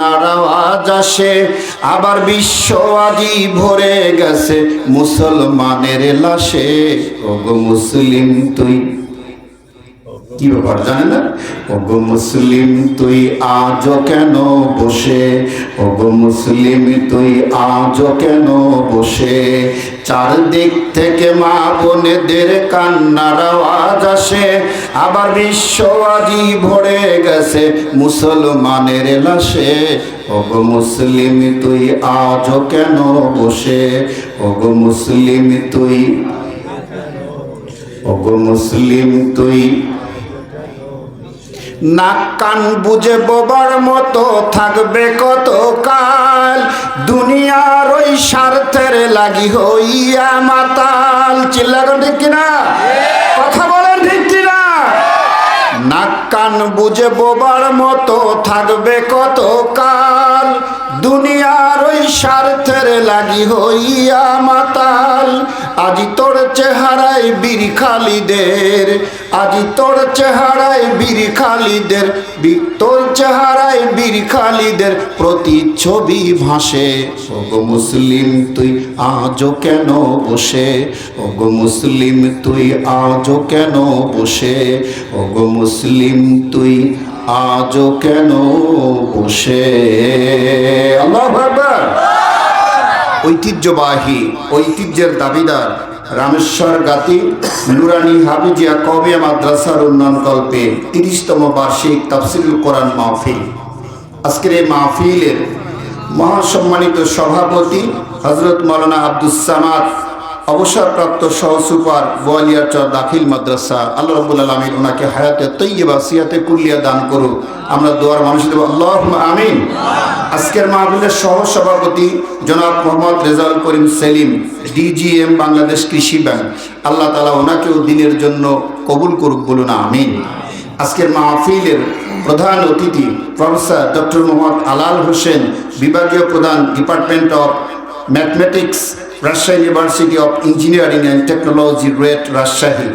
আওয়াজ আসে, আবার বিশ্ব আজি ভরে গেছে মুসলমানের লাশে। ওগো মুসলিম তুই, কি ব্যাপার জানেন না? ওগো মুসলিম তুই আজও কেন বসে, ওগো মুসলিম তুই আজও কেন বসে। চারদিক থেকে মা বোনেদের কান্নার আওয়াজ আসে, আবার বিশ্ব আজি ভরে গেছে মুসলমানের লাশে। ওগো মুসলিম তুই আজও কেন বসে, ওগো মুসলিম তুই, ওগো মুসলিম তুই। নাক কান বুঝে বোবার মতো থাকবে কত কাল, দুনিয়ার ওই স্বার্থের লাগি হইয়া মাতাল। চিল্লাগো ঠিক কিনা? কথা বলেন ঠিক কিনা? নাক কান বুঝে বোবার মতো থাকবে কত কাল, দুনিয়ার ওই স্বার্থের লাগি হইয়া মাতাল। আজি তোর চেহারায় বীর খালিদের, আজি তোর চেহারায় বীর খালিদের, তোর চেহারায় বীর খালিদের প্রতিচ্ছবি ভাসে। ওগো মুসলিম তুই আজও কেন বসে, ওগো মুসলিম তুই আজও কেন বসে, ওগো মুসলিম তুই আজও কেন বসে। আল্লাহু আকবার। ঐতিহ্যবাহী, ঐতিহ্যের দাবিদার রামেশ্বর গাতি নুরানি হাফিজিয়া কওমিয়া মাদ্রাসার উন্নয়ন কল্পে ৩০তম বার্ষিক তাফসিরুল কোরআন মাহফিল। আজকের এই মাহফিলের মহাসম্মানিত সভাপতি হযরত মাওলানা আব্দুস সামাদ, অবসরপ্রাপ্ত সহ সুপার বোয়ালিয়ারচর দাখিল মাদ্রাসা। আল্লাহ রাব্বুল আলামিন ওনাকে হায়াতে তৈয়্যিবা সিয়াতে কুল্লিয়া দান করুন। আমরা দোয়ার মানুষ দেব, আল্লাহুম্মা আমিন। আজকের মাহফিলের সহ সভাপতি জনাব মোহাম্মদ রেজাউল করিম সেলিম, ডিজিএম বাংলাদেশ কৃষি ব্যাংক। আল্লাহ তাআলা ওনাকেও দিনের জন্য কবুল করুক, বলুন আমিন। আজকের মাহফিলের প্রধান অতিথি প্রফেসর ডক্টর মোহাম্মদ আলাল হোসেন, বিভাগীয় প্রধান, department of mathematics, Rajshahi university of engineering and technology, RUET, Rajshahi.